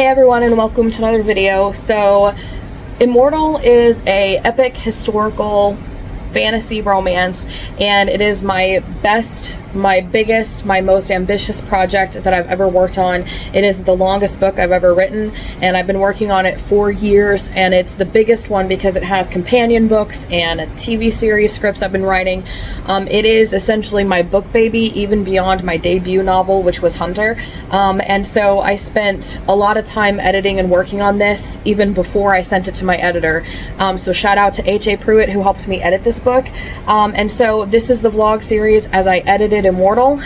Hey everyone, and welcome to another video. So Immortal is a epic historical fantasy romance, and it is my best, my biggest, my most ambitious project that I've ever worked on. It is the longest book I've ever written, and I've been working on it for years, and it's the biggest one because it has companion books and a TV series scripts I've been writing. It is essentially my book baby, even beyond my debut novel, which was Hunter. And so I spent a lot of time editing and working on this even before I sent it to my editor. So shout out to H.A. Pruitt, who helped me edit this book. And so this is the vlog series as I edited Immortal.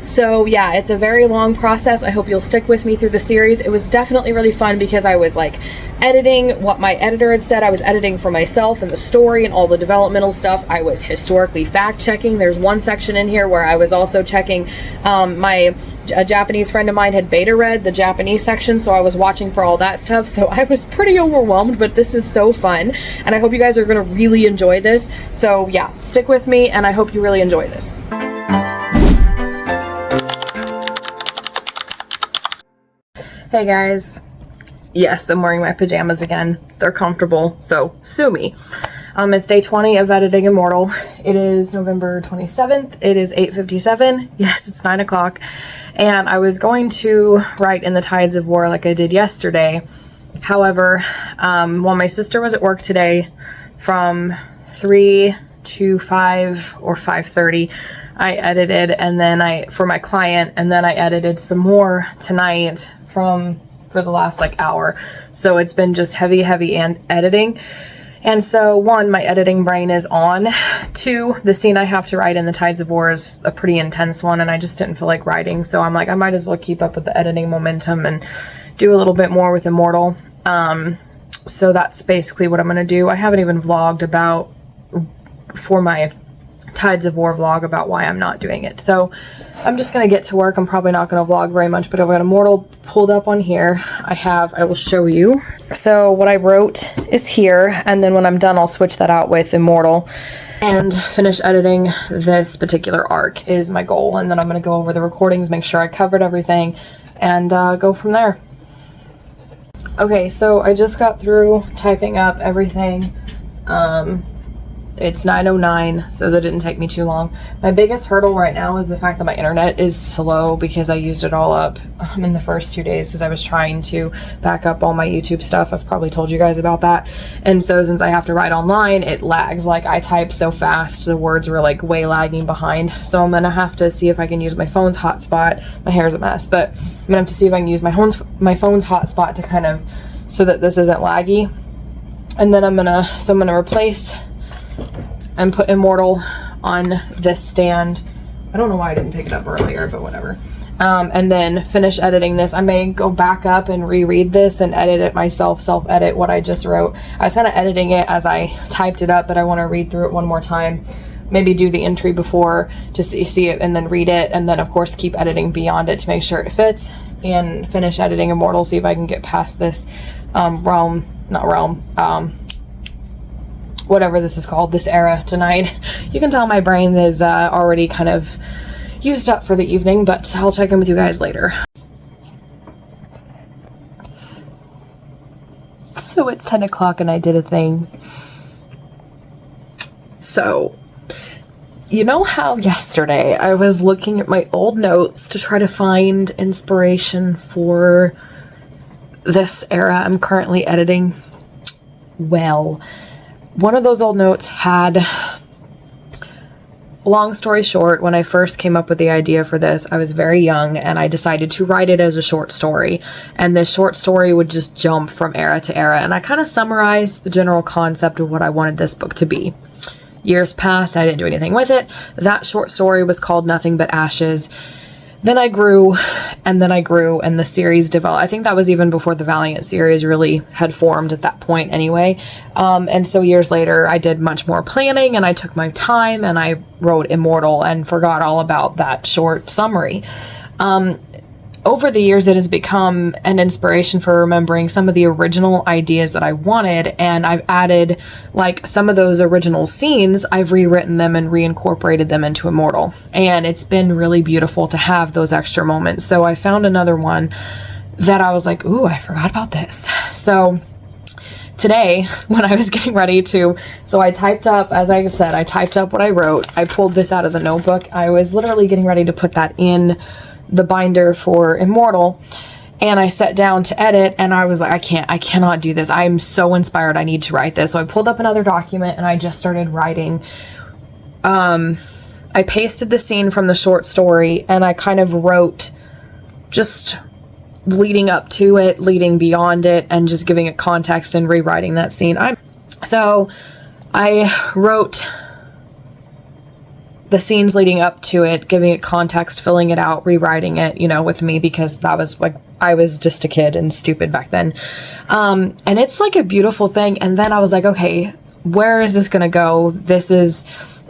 So yeah, it's a very long process. I hope you'll stick with me through the series. It was definitely really fun because I was like editing what my editor had said. I was editing for myself and the story and all the developmental stuff. I was historically fact checking. There's one section in here where I was also checking, a Japanese friend of mine had beta read the Japanese section, so I was watching for all that stuff. So I was pretty overwhelmed, but this is so fun, and I hope you guys are gonna really enjoy this. So yeah, stick with me, and I hope you really enjoy this. Hey guys. Yes, I'm wearing my pajamas again. They're comfortable, so sue me. It's day 20 of editing Immortal. It is November 27th. It is 8:57. Yes, it's 9 o'clock. And I was going to write in the Tides of War like I did yesterday. However, while my sister was at work today from 3 to 5 or 5:30, I edited, and then for my client, and then I edited some more tonight for the last like hour. So it's been just heavy and editing. And so one, my editing brain is on. Two, the scene I have to write in the Tides of War is a pretty intense one, and I just didn't feel like writing. So I'm like, I might as well keep up with the editing momentum and do a little bit more with Immortal. So that's basically what I'm going to do. I haven't even vlogged for my Tides of War vlog about why I'm not doing it. So I'm just going to get to work. I'm probably not going to vlog very much, but I've got Immortal pulled up on here. I will show you. So what I wrote is here, and then when I'm done, I'll switch that out with Immortal and finish editing this particular arc is my goal. And then I'm going to go over the recordings, make sure I covered everything, and go from there. Okay, so I just got through typing up everything. It's 9:09, so that didn't take me too long. My biggest hurdle right now is the fact that my internet is slow because I used it all up in the first 2 days because I was trying to back up all my YouTube stuff. I've probably told you guys about that. And so since I have to write online, it lags. Like, I type so fast, the words were like way lagging behind. So I'm gonna have to see if I can use my phone's hotspot. My hair's a mess, but I'm gonna have to see if I can use my phone's hotspot to kind of, so that this isn't laggy. And then I'm gonna replace and put Immortal on this stand. I don't know why I didn't pick it up earlier, but whatever. And then finish editing this. I may go back up and reread this and edit it myself, self-edit what I just wrote. I was kind of editing it as I typed it up, but I want to read through it one more time. Maybe do the entry before to see it and then read it, and then of course keep editing beyond it to make sure it fits, and finish editing Immortal, see if I can get past this whatever this is called, this era tonight. You can tell my brain is already kind of used up for the evening, but I'll check in with you guys later. So it's 10 o'clock and I did a thing. So, you know how yesterday I was looking at my old notes to try to find inspiration for this era I'm currently editing? Well, one of those old notes had, long story short, when I first came up with the idea for this, I was very young and I decided to write it as a short story. And this short story would just jump from era to era. And I kind of summarized the general concept of what I wanted this book to be. Years passed, I didn't do anything with it. That short story was called Nothing But Ashes. Then I grew, and the series developed. I think that was even before the Valiant series really had formed at that point anyway. And so years later, I did much more planning, and I took my time, and I wrote Immortal and forgot all about that short summary. over the years, it has become an inspiration for remembering some of the original ideas that I wanted, and I've added, like, some of those original scenes, I've rewritten them and reincorporated them into Immortal, and it's been really beautiful to have those extra moments. So I found another one that I was like, ooh, I forgot about this. So today, when I was getting ready to, so I typed up, as I said, I typed up what I wrote. I pulled this out of the notebook. I was literally getting ready to put that in the binder for Immortal. And I sat down to edit, and I was like, I cannot do this. I'm so inspired. I need to write this. So I pulled up another document and I just started writing. I pasted the scene from the short story, and I kind of wrote just leading up to it, leading beyond it, and just giving it context and rewriting that scene. So I wrote the scenes leading up to it, giving it context, filling it out, rewriting it, you know, with me, because that was like, I was just a kid and stupid back then. And it's like a beautiful thing. And then I was like, okay, where is this going to go?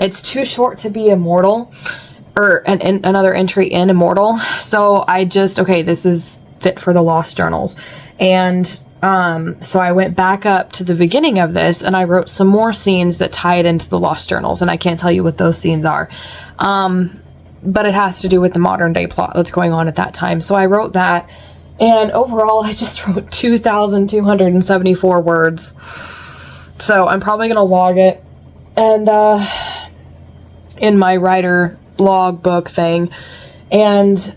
It's too short to be Immortal, or another entry in Immortal. So I just, okay, this is fit for the Lost Journals. And so I went back up to the beginning of this, and I wrote some more scenes that tie it into the Lost Journals, and I can't tell you what those scenes are. But it has to do with the modern day plot that's going on at that time. So I wrote that, and overall I just wrote 2,274 words. So I'm probably going to log it, and in my writer log book thing, and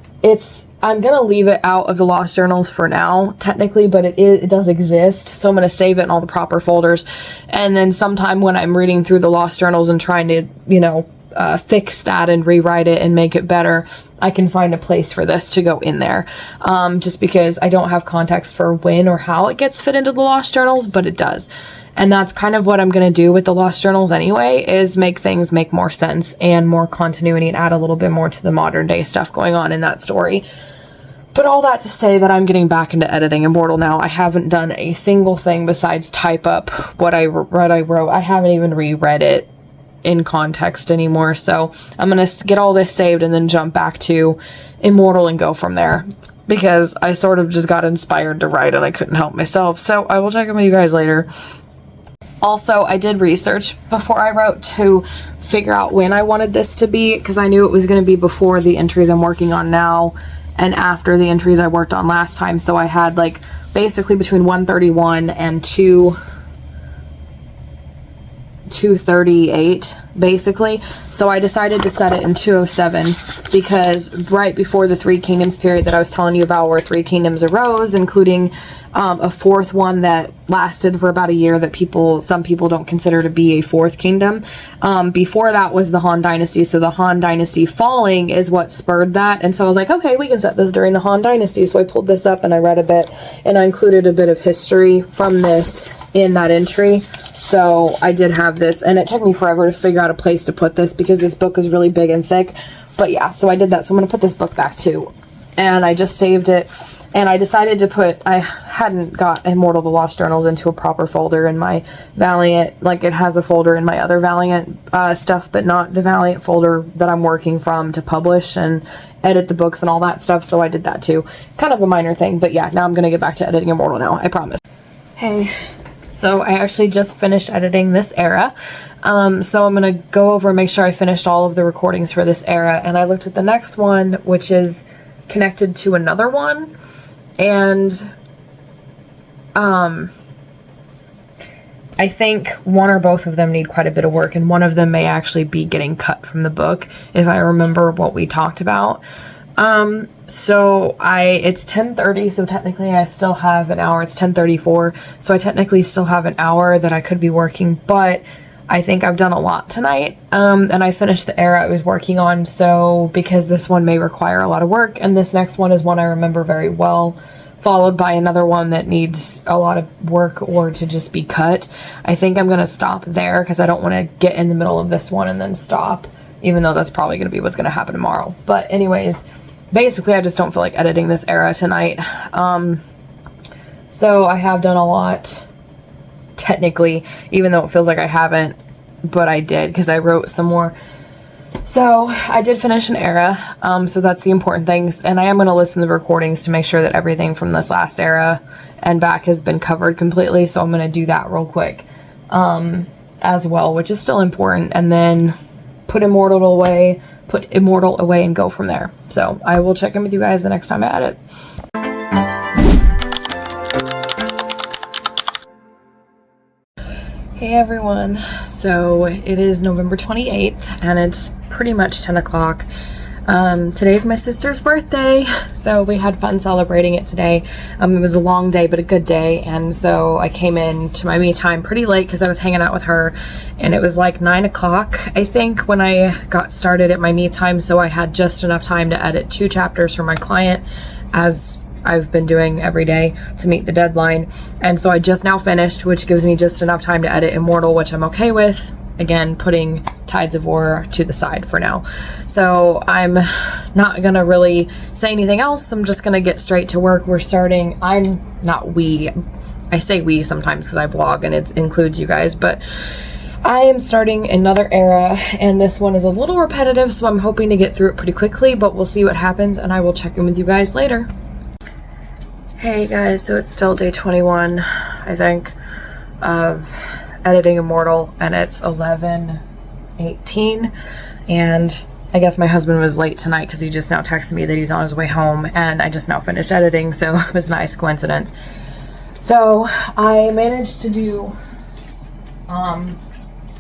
I'm going to leave it out of the Lost Journals for now, technically, but it does exist. So I'm going to save it in all the proper folders. And then sometime when I'm reading through the Lost Journals and trying to, you know, fix that and rewrite it and make it better, I can find a place for this to go in there. Just because I don't have context for when or how it gets fit into the Lost Journals, but it does. And that's kind of what I'm going to do with the Lost Journals anyway, is make things make more sense and more continuity and add a little bit more to the modern day stuff going on in that story. But all that to say that I'm getting back into editing Immortal now. I haven't done a single thing besides type up what I wrote. I haven't even reread it in context anymore. So I'm going to get all this saved and then jump back to Immortal and go from there, because I sort of just got inspired to write and I couldn't help myself. So I will check in with you guys later. Also, I did research before I wrote to figure out when I wanted this to be, because I knew it was going to be before the entries I'm working on now and after the entries I worked on last time. So I had like basically between 131 and 238 basically. So I decided to set it in 207 because right before the Three Kingdoms period that I was telling you about, where Three Kingdoms arose, including a fourth one that lasted for about a year that some people don't consider to be a fourth kingdom. Before that was the Han Dynasty. So the Han Dynasty falling is what spurred that. And so I was like, okay, we can set this during the Han Dynasty. So I pulled this up and I read a bit, and I included a bit of history from this in that entry. So I did have this, and it took me forever to figure out a place to put this because this book is really big and thick. But yeah, so I did that. So I'm going to put this book back too. And I just saved it. And I decided to I hadn't got Immortal the Lost Journals into a proper folder in my Valiant. Like, it has a folder in my other Valiant stuff, but not the Valiant folder that I'm working from to publish and edit the books and all that stuff. So I did that too. Kind of a minor thing, but yeah, now I'm going to get back to editing Immortal now, I promise. Hey, so I actually just finished editing this era. So I'm going to go over and make sure I finished all of the recordings for this era. And I looked at the next one, which is connected to another one. And I think one or both of them need quite a bit of work, and one of them may actually be getting cut from the book if I remember what we talked about. So it's 10:30, so technically I still have an hour. It's 10:34, so I technically still have an hour that I could be working, but I think I've done a lot tonight, and I finished the era I was working on. So because this one may require a lot of work, and this next one is one I remember very well, followed by another one that needs a lot of work or to just be cut, I think I'm going to stop there because I don't want to get in the middle of this one and then stop, even though that's probably going to be what's going to happen tomorrow. But anyways, basically I just don't feel like editing this era tonight. So I have done a lot, technically, even though it feels like I haven't, but I did because I wrote some more. So I did finish an era, so that's the important things, and I am going to listen to the recordings to make sure that everything from this last era and back has been covered completely. So I'm going to do that real quick as well, which is still important, and then put Immortal away and go from there. So I will check in with you guys the next time I edit. Hey everyone, so it is November 28th and it's pretty much 10 o'clock. Today's my sister's birthday, so we had fun celebrating it today. It was a long day but a good day, and so I came in to my me time pretty late because I was hanging out with her, and it was like 9 o'clock I think when I got started at my me time, so I had just enough time to edit 2 chapters for my client, as I've been doing every day to meet the deadline. And so I just now finished, which gives me just enough time to edit Immortal, which I'm okay with. Again, putting Tides of War to the side for now. So I'm not gonna really say anything else. I'm just gonna get straight to work. I say we sometimes because I vlog and it includes you guys, but I am starting another era, and this one is a little repetitive, so I'm hoping to get through it pretty quickly, but we'll see what happens, and I will check in with you guys later. Hey guys, so it's still day 21, I think, of editing Immortal, and it's 11:18, and I guess my husband was late tonight because he just now texted me that he's on his way home, and I just now finished editing, so it was a nice coincidence. So I managed to do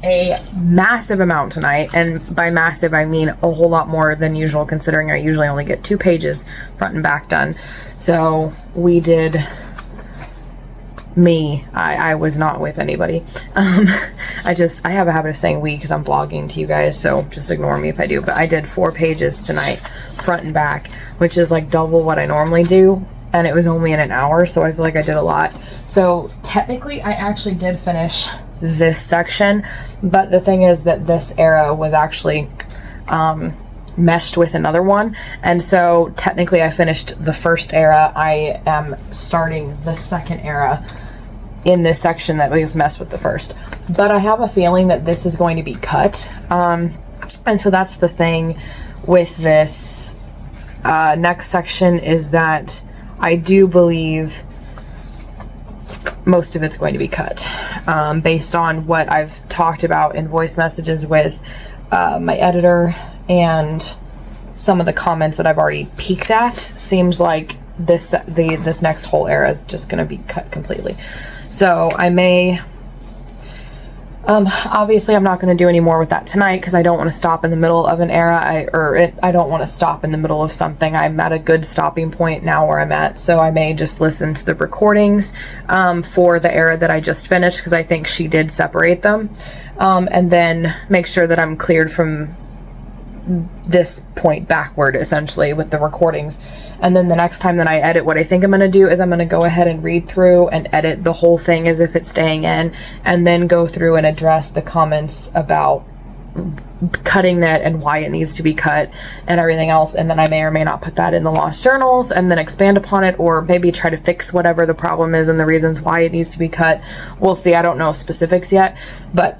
a massive amount tonight, and by massive I mean a whole lot more than usual, considering I usually only get 2 pages front and back done. So we did I was not with anybody. I have a habit of saying we because I'm vlogging to you guys, so just ignore me if I do, but I did 4 pages tonight front and back, which is like double what I normally do, and it was only in an hour, so I feel like I did a lot. So technically I actually did finish this section, but the thing is that this era was actually meshed with another one, and so technically I finished the first era. I am starting the second era in this section that was messed with the first, but I have a feeling that this is going to be cut, and so that's the thing with this next section, is that I do believe most of it's going to be cut, based on what I've talked about in voice messages with my editor, and some of the comments that I've already peeked at. Seems like this next whole era is just going to be cut completely. So I may, obviously I'm not going to do any more with that tonight because I don't want to stop in the middle of an era. I don't want to stop in the middle of something. I'm at a good stopping point now where I'm at, so I may just listen to the recordings for the era that I just finished, because I think she did separate them, and then make sure that I'm cleared from this point backward, essentially, with the recordings. And then the next time that I edit, what I think I'm going to do is I'm going to go ahead and read through and edit the whole thing as if it's staying in, and then go through and address the comments about cutting that and why it needs to be cut and everything else. And then I may or may not put that in the lost journals and then expand upon it, or maybe try to fix whatever the problem is and the reasons why it needs to be cut. We'll see. I don't know specifics yet, but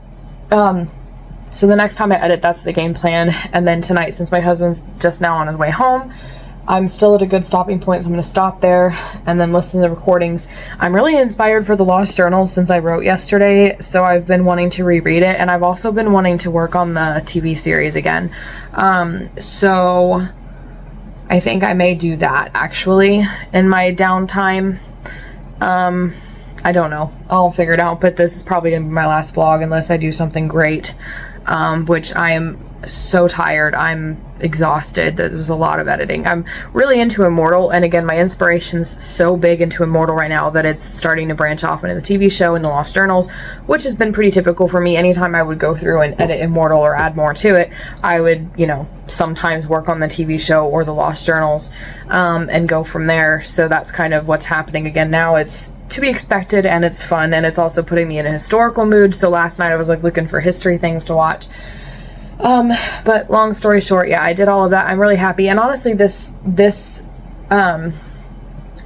so the next time I edit, that's the game plan. And then tonight, since my husband's just now on his way home, I'm still at a good stopping point, so I'm going to stop there and then listen to the recordings. I'm really inspired for the Lost Journals since I wrote yesterday, so I've been wanting to reread it, and I've also been wanting to work on the TV series again. So I think I may do that, actually, in my downtime. I don't know. I'll figure it out, but this is probably going to be my last vlog unless I do something great. Which I am so tired. I'm exhausted. There was a lot of editing. I'm really into Immortal, and again, my inspiration's so big into Immortal right now that it's starting to branch off into the TV show and the Lost Journals, which has been pretty typical for me. Anytime I would go through and edit Immortal or add more to it, I would, sometimes work on the TV show or the Lost Journals, and go from there. So that's kind of what's happening again now. It's to be expected, and it's fun, and it's also putting me in a historical mood. So last night I was like looking for history things to watch. But long story short, yeah, I did all of that. I'm really happy, and honestly, this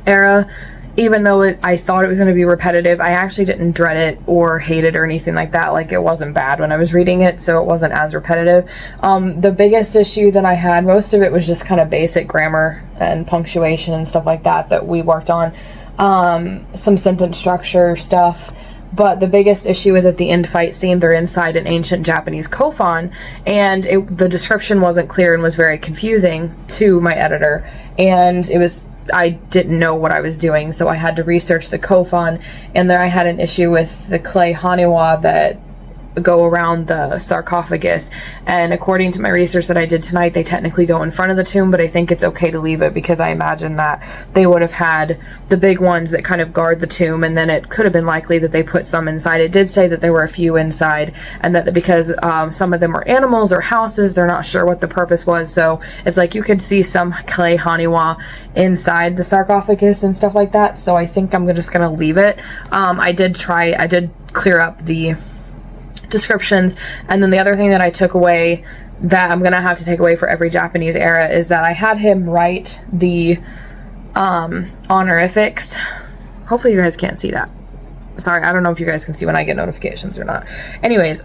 era, even though I thought it was going to be repetitive, I actually didn't dread it or hate it or anything like that. Like, it wasn't bad when I was reading it, so it wasn't as repetitive. The biggest issue that I had, most of it was just kind of basic grammar and punctuation and stuff like that we worked on. Some sentence structure stuff. But the biggest issue is at the end fight scene. They're inside an ancient Japanese koan, and the description wasn't clear and was very confusing to my editor. And it was I didn't know what I was doing, so I had to research the Kofan, and there I had an issue with the clay haniwa that go around the sarcophagus, and according to my research that I did tonight, they technically go in front of the tomb, but I think it's okay to leave it because I imagine that they would have had the big ones that kind of guard the tomb, and then it could have been likely that they put some inside. It did say that there were a few inside, and that because some of them were animals or houses, they're not sure what the purpose was, so it's like you could see some clay haniwa inside the sarcophagus and stuff like that, so I think I'm just gonna leave it. I did clear up the descriptions, and then the other thing that I took away, that I'm gonna have to take away for every Japanese era, is that I had him write the honorifics. Hopefully you guys can't see that. Sorry, I don't know if you guys can see when I get notifications or not. Anyways,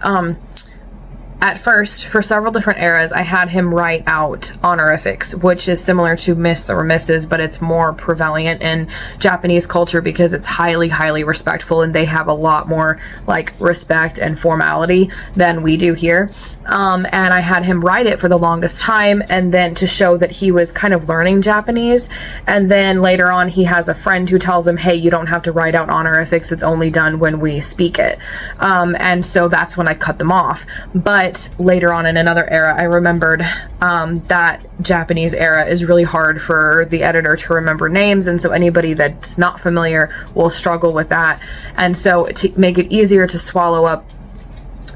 at first, for several different eras, I had him write out honorifics, which is similar to Miss or Mrs., but it's more prevalent in Japanese culture because it's highly, highly respectful, and they have a lot more like respect and formality than we do here. And I had him write it for the longest time, and then to show that he was kind of learning Japanese. And then later on, he has a friend who tells him, hey, you don't have to write out honorifics, it's only done when we speak it. And so that's when I cut them off. But later on in another era, I remembered that Japanese era is really hard for the editor to remember names, and so anybody that's not familiar will struggle with that. And so to make it easier to swallow up,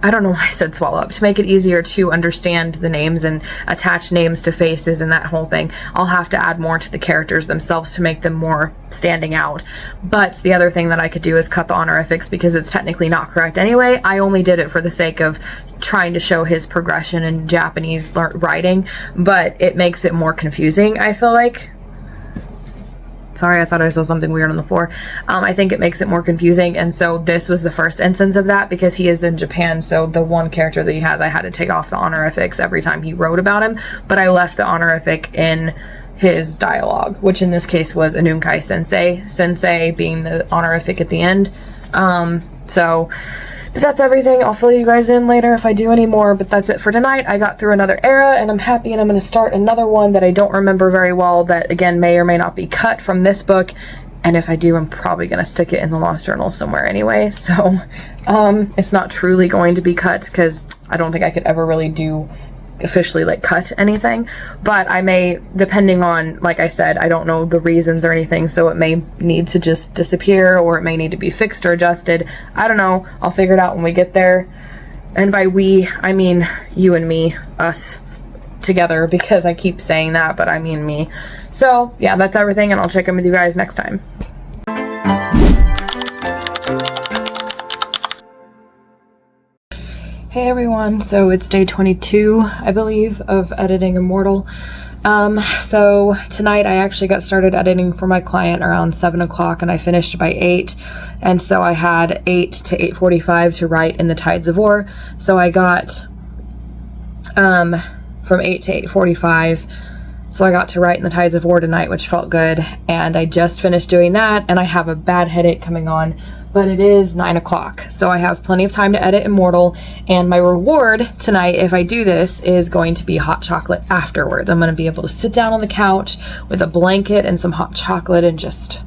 I don't know why I said swallow up, to make it easier to understand the names and attach names to faces and that whole thing, I'll have to add more to the characters themselves to make them more standing out. But the other thing that I could do is cut the honorifics because it's technically not correct anyway. I only did it for the sake of trying to show his progression in Japanese writing, but it makes it more confusing, I feel like. Sorry, I thought I saw something weird on the floor. I think it makes it more confusing, and so this was the first instance of that because he is in Japan, so the one character that he has, I had to take off the honorifics every time he wrote about him, but I left the honorific in his dialogue, which in this case was Anunkai Sensei being the honorific at the end. But that's everything. I'll fill you guys in later if I do any more, but that's it for tonight. I got through another era, and I'm happy, and I'm going to start another one that I don't remember very well that, again, may or may not be cut from this book, and if I do, I'm probably going to stick it in the Lost Journal somewhere anyway, so it's not truly going to be cut, because I don't think I could ever really do officially like cut anything, but I may, depending on, like I said, I don't know the reasons or anything, so it may need to just disappear, or it may need to be fixed or adjusted. I don't know. I'll figure it out when we get there, and by we I mean you and me, us together, because I keep saying that, but I mean me. So yeah, that's everything, and I'll check in with you guys next time. Hey everyone, so it's day 22, I believe, of editing Immortal. So tonight I actually got started editing for my client around 7 o'clock, and I finished by 8, and so I had 8 to 8:45 to write in the Tides of War. So I got from 8 to 8:45, so I got to write in the Tides of War tonight, which felt good, and I just finished doing that, and I have a bad headache coming on, but it is 9 o'clock, so I have plenty of time to edit Immortal, and my reward tonight, if I do this, is going to be hot chocolate afterwards. I'm going to be able to sit down on the couch with a blanket and some hot chocolate and just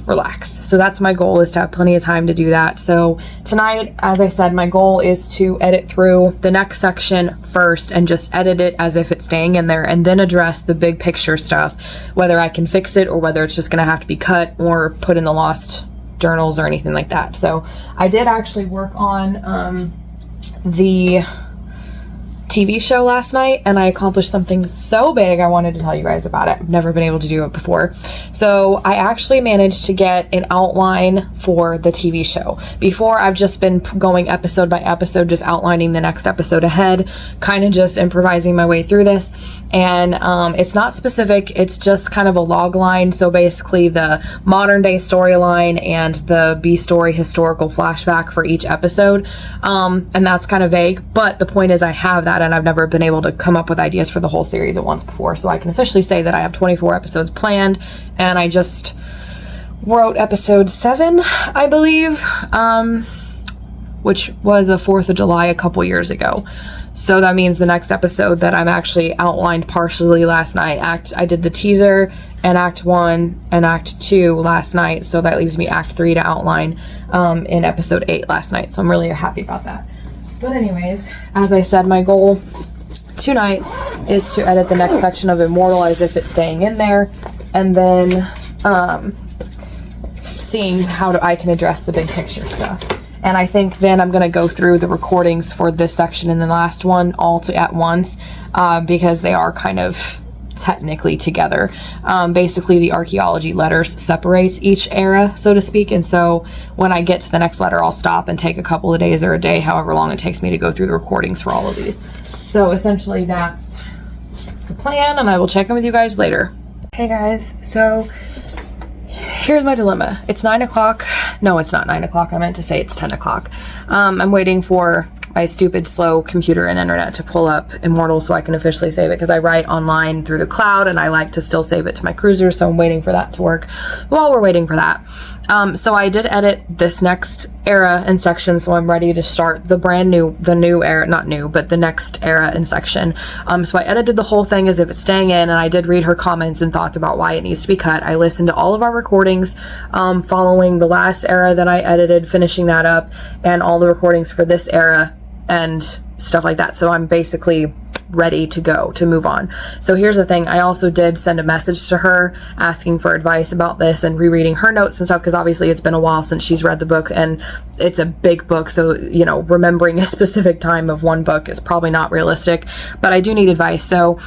relax. So that's my goal, is to have plenty of time to do that. So tonight, as I said, my goal is to edit through the next section first and just edit it as if it's staying in there, and then address the big picture stuff, whether I can fix it or whether it's just going to have to be cut or put in the Lost Journals or anything like that. So I did actually work on the TV show last night, and I accomplished something so big. I wanted to tell you guys about it. I've never been able to do it before. So I actually managed to get an outline for the TV show. Before, I've just been going episode by episode, just outlining the next episode ahead, kind of just improvising my way through this. And it's not specific, it's just kind of a log line. So basically the modern day storyline and the B-story historical flashback for each episode. And that's kind of vague, but the point is I have that, and I've never been able to come up with ideas for the whole series at once before. So I can officially say that I have 24 episodes planned, and I just wrote episode 7, I believe, which was the 4th of July a couple years ago. So that means the next episode that I'm actually outlined partially last night. I did the teaser and Act 1 and Act 2 last night, so that leaves me Act 3 to outline in episode 8 last night. So I'm really happy about that. But anyways, as I said, my goal tonight is to edit the next section of Immortal as if it's staying in there, and then seeing how I can address the big picture stuff. And I think then I'm going to go through the recordings for this section and the last one all at once, because they are kind of technically together. Basically, the archaeology letters separates each era, so to speak, and so when I get to the next letter, I'll stop and take a couple of days or a day, however long it takes me to go through the recordings for all of these. So essentially that's the plan, and I will check in with you guys later. Hey guys, so here's my dilemma. It's 9 o'clock. No, it's not 9 o'clock. I meant to say it's 10 o'clock. I'm waiting for my stupid slow computer and internet to pull up Immortal so I can officially save it, because I write online through the cloud and I like to still save it to my cruiser, so I'm waiting for that to work. While we're waiting for that, so I did edit this next era and section, so I'm ready to start the new era, not new, but the next era and section. So I edited the whole thing as if it's staying in, and I did read her comments and thoughts about why it needs to be cut. I listened to all of our recordings following the last era that I edited, finishing that up, and all the recordings for this era and stuff like that. So I'm basically ready to go, to move on. So here's the thing. I also did send a message to her asking for advice about this and rereading her notes and stuff, because obviously it's been a while since she's read the book, and it's a big book, so you know, remembering a specific time of one book is probably not realistic, but I do need advice. So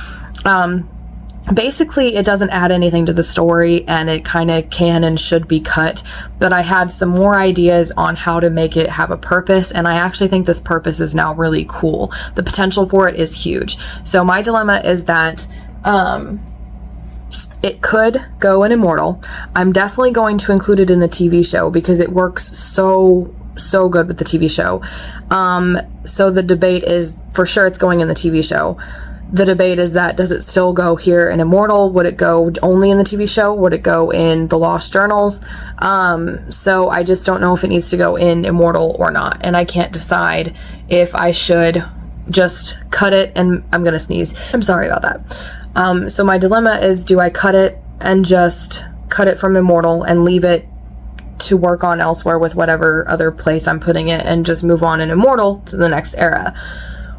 basically it doesn't add anything to the story, and it kind of can and should be cut, but I had some more ideas on how to make it have a purpose, and I actually think this purpose is now really cool. The potential for it is huge. So my dilemma is that it could go in Immortal. I'm definitely going to include it in the TV show because it works so good with the TV show. So the debate is, for sure it's going in the TV show. The debate is that, does it still go here in Immortal? Would it go only in the TV show? Would it go in the Lost Journals? So I just don't know if it needs to go in Immortal or not. And I can't decide if I should just cut it, and I'm gonna sneeze. I'm sorry about that. So my dilemma is, do I cut it and just cut it from Immortal and leave it to work on elsewhere with whatever other place I'm putting it, and just move on in Immortal to the next era?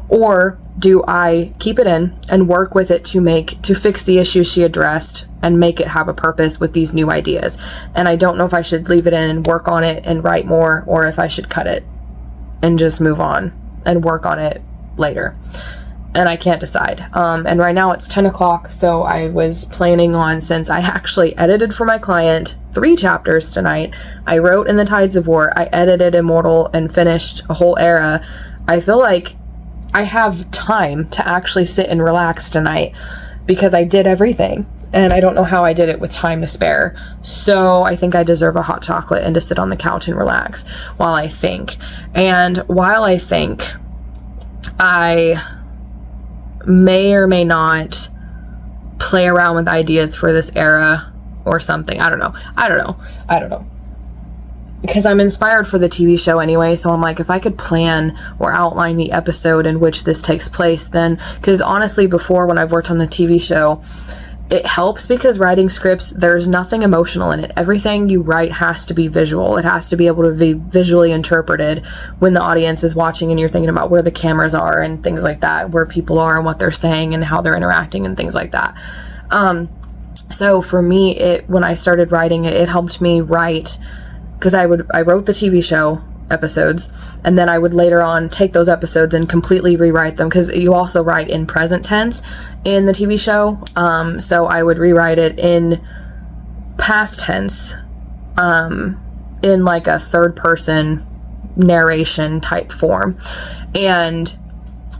Or do I keep it in and work with it to fix the issues she addressed and make it have a purpose with these new ideas? And I don't know if I should leave it in and work on it and write more, or if I should cut it and just move on and work on it later. And I can't decide. And right now it's 10 o'clock, so I was planning on, since I actually edited for my client 3 chapters tonight, I wrote in the Tides of War, I edited Immortal and finished a whole era, I feel like I have time to actually sit and relax tonight because I did everything, and I don't know how I did it with time to spare. So I think I deserve a hot chocolate and to sit on the couch and relax while I think. And while I think, I may or may not play around with ideas for this era or something. I don't know. Because I'm inspired for the TV show anyway, so I'm like, if I could plan or outline the episode in which this takes place, then, because honestly, before, when I've worked on the TV show, it helps because writing scripts, there's nothing emotional in it. Everything you write has to be visual. It has to be able to be visually interpreted when the audience is watching and you're thinking about where the cameras are and things like that, where people are and what they're saying and how they're interacting and things like that. So for me, when I started writing it, it helped me write, because I wrote the TV show episodes, and then I would later on take those episodes and completely rewrite them, because you also write in present tense in the TV show. So I would rewrite it in past tense, in like a third person narration type form. And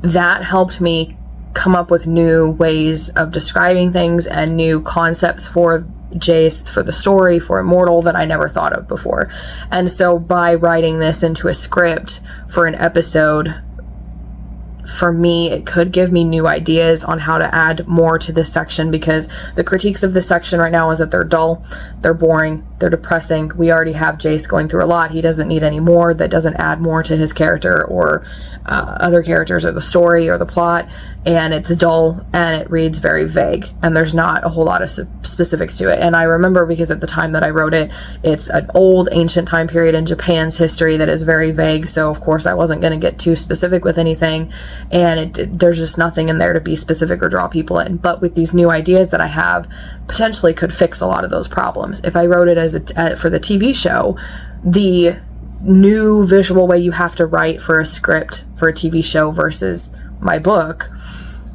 that helped me come up with new ways of describing things and new concepts for Jace, for the story, for Immortal, that I never thought of before. And so by writing this into a script for an episode, for me, it could give me new ideas on how to add more to this section, because the critiques of this section right now is that they're dull, they're boring, they're depressing. We already have Jace going through a lot. He doesn't need any more. That doesn't add more to his character or other characters or the story or the plot. And it's dull and it reads very vague. And there's not a whole lot of specifics to it. And I remember because at the time that I wrote it, it's an old ancient time period in Japan's history that is very vague. So of course I wasn't going to get too specific with anything. And there's just nothing in there to be specific or draw people in. But with these new ideas that I have, potentially could fix a lot of those problems. If I wrote it as for the TV show, the new visual way you have to write for a script for a TV show versus my book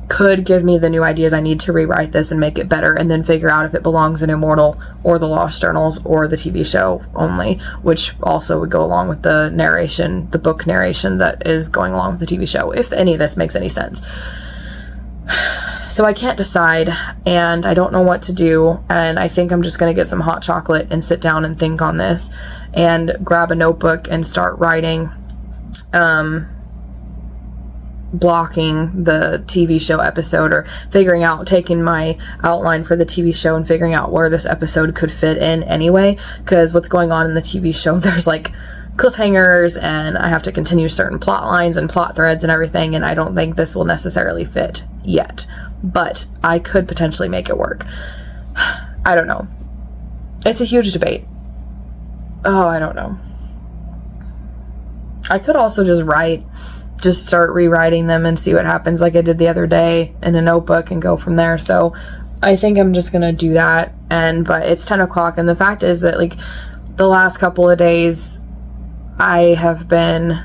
could give me the new ideas I need to rewrite this and make it better, and then figure out if it belongs in Immortal or the Lost Journals or the TV show only, which also would go along with the narration, the book narration that is going along with the TV show, if any of this makes any sense. So I can't decide, and I don't know what to do, and I think I'm just going to get some hot chocolate and sit down and think on this and grab a notebook and start writing, blocking the TV show episode, or figuring out, taking my outline for the TV show and figuring out where this episode could fit in anyway, because what's going on in the TV show, there's like cliffhangers and I have to continue certain plot lines and plot threads and everything, and I don't think this will necessarily fit yet, but I could potentially make it work. I don't know. It's a huge debate. Oh, I don't know. I could also just start rewriting them and see what happens, like I did the other day in a notebook, and go from there. So I think I'm just gonna do that. But it's 10 o'clock, and the fact is that like the last couple of days I have been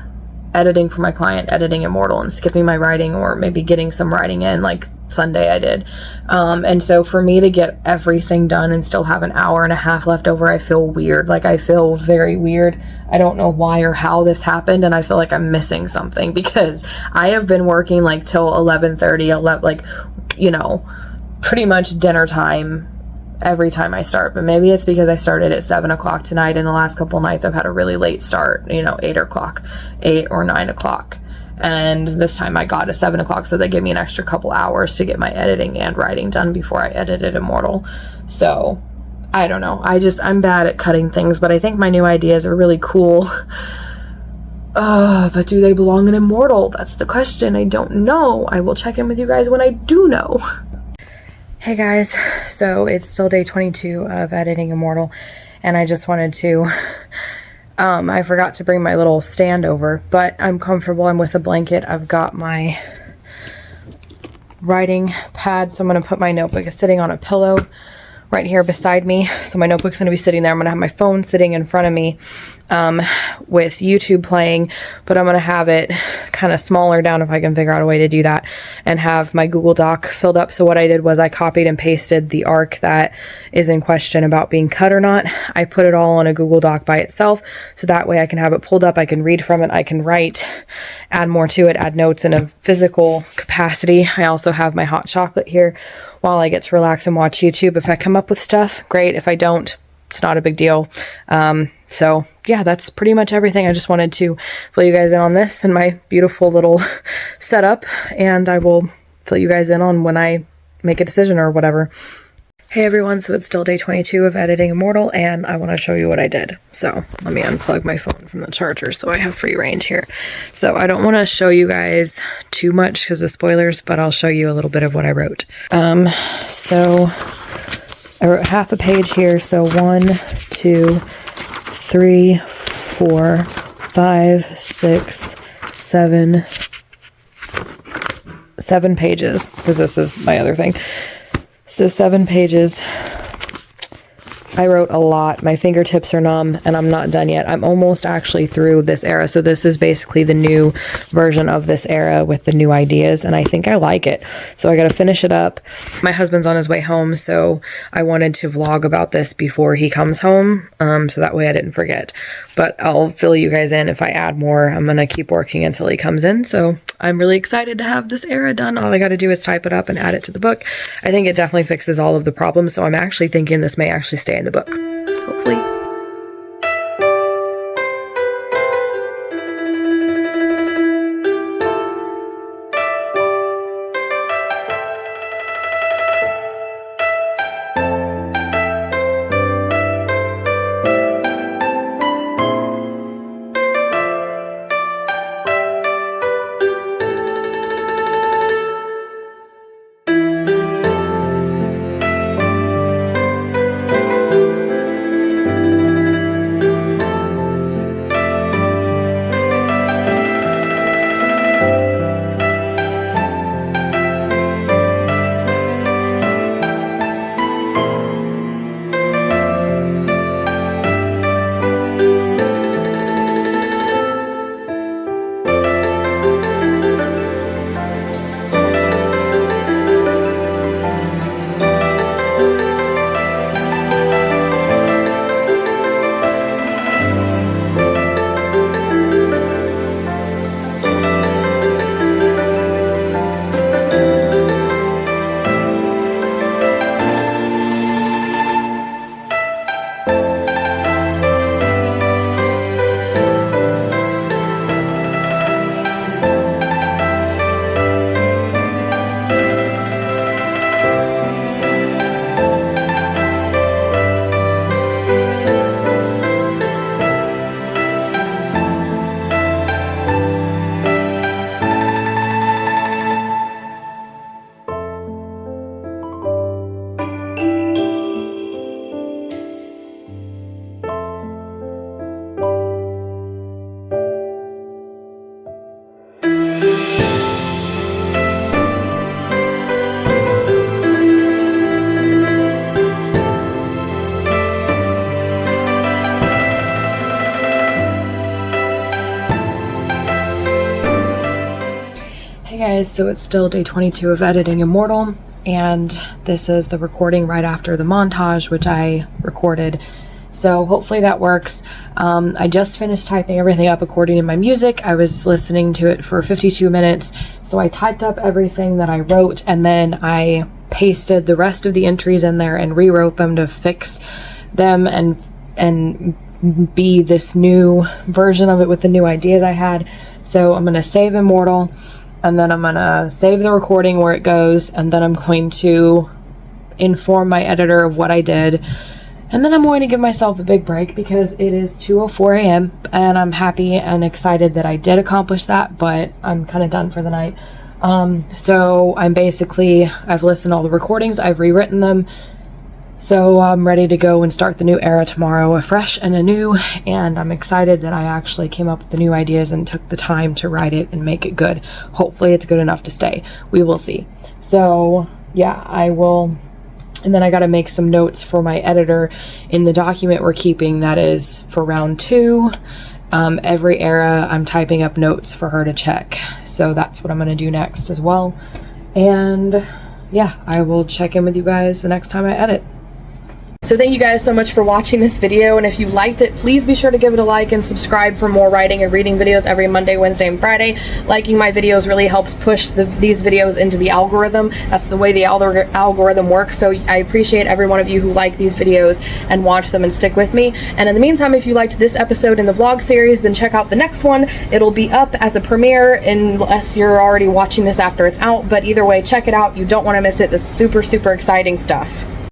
editing for my client, editing Immortal, and skipping my writing, or maybe getting some writing in, like Sunday I did. And so for me to get everything done and still have an hour and a half left over, I feel weird. Like I feel very weird. I don't know why or how this happened, and I feel like I'm missing something, because I have been working like till 11:30, like, you know, pretty much dinner time every time I start. But maybe it's because I started at 7 o'clock tonight, and the last couple nights I've had a really late start, you know, 8 or 9 o'clock. And this time I got a 7 o'clock, so they give me an extra couple hours to get my editing and writing done before I edited Immortal. So I don't know. I'm bad at cutting things, but I think my new ideas are really cool. But do they belong in Immortal? That's the question. I don't know. I will check in with you guys when I do know. Hey guys, so it's still day 22 of editing Immortal, and I just wanted to, I forgot to bring my little stand over, but I'm comfortable. I'm with a blanket. I've got my writing pad, so I'm going to put my notebook sitting on a pillow right here beside me. So my notebook's going to be sitting there. I'm going to have my phone sitting in front of me with YouTube playing, but I'm going to have it kind of smaller down if I can figure out a way to do that, and have my Google Doc filled up. So what I did was I copied and pasted the arc that is in question about being cut or not. I put it all on a Google Doc by itself, so that way I can have it pulled up, I can read from it, I can write, add more to it, add notes in a physical capacity. I also have my hot chocolate here while I get to relax and watch YouTube. If I come up with stuff, great. If I don't, it's not a big deal. So yeah, that's pretty much everything. I just wanted to fill you guys in on this and my beautiful little setup, and I will fill you guys in on when I make a decision or whatever. Hey everyone, so it's still day 22 of editing Immortal, and I want to show you what I did. So let me unplug my phone from the charger so I have free range here. So I don't want to show you guys too much because of spoilers, but I'll show you a little bit of what I wrote. So I wrote half a page here. So 1, 2, 3, 4, 5, 6, 7 pages, because this is my other thing. So 7 pages. I wrote a lot. My fingertips are numb, and I'm not done yet. I'm almost actually through this era. So this is basically the new version of this era with the new ideas, and I think I like it. So I got to finish it up. My husband's on his way home, so I wanted to vlog about this before he comes home, so that way I didn't forget. But I'll fill you guys in if I add more. I'm going to keep working until he comes in, so I'm really excited to have this era done. All I got to do is type it up and add it to the book. I think it definitely fixes all of the problems, so I'm actually thinking this may actually stay in the book, hopefully. guys, so it's still day 22 of editing Immortal, and this is the recording right after the montage, which I recorded. So hopefully that works. I just finished typing everything up according to my music. I was listening to it for 52 minutes, so I typed up everything that I wrote, and then I pasted the rest of the entries in there and rewrote them to fix them and be this new version of it with the new ideas I had. So I'm going to save Immortal, and then I'm going to save the recording where it goes, and then I'm going to inform my editor of what I did, and then I'm going to give myself a big break because it is 2:04 a.m. and I'm happy and excited that I did accomplish that, but I'm kind of done for the night. So I've listened to all the recordings, I've rewritten them, so I'm ready to go and start the new era tomorrow afresh and anew, and I'm excited that I actually came up with the new ideas and took the time to write it and make it good. Hopefully it's good enough to stay. We will see. So yeah, I will, and then I got to make some notes for my editor in the document we're keeping that is for round 2. Every era I'm typing up notes for her to check, so that's what I'm going to do next as well. And yeah, I will check in with you guys the next time I edit. So thank you guys so much for watching this video, and if you liked it, please be sure to give it a like and subscribe for more writing and reading videos every Monday, Wednesday, and Friday. Liking my videos really helps push these videos into the algorithm. That's the way the algorithm works, so I appreciate every one of you who like these videos and watch them and stick with me. And in the meantime, if you liked this episode in the vlog series, then check out the next one. It'll be up as a premiere unless you're already watching this after it's out, but either way, check it out. You don't want to miss it. This is super, super exciting stuff.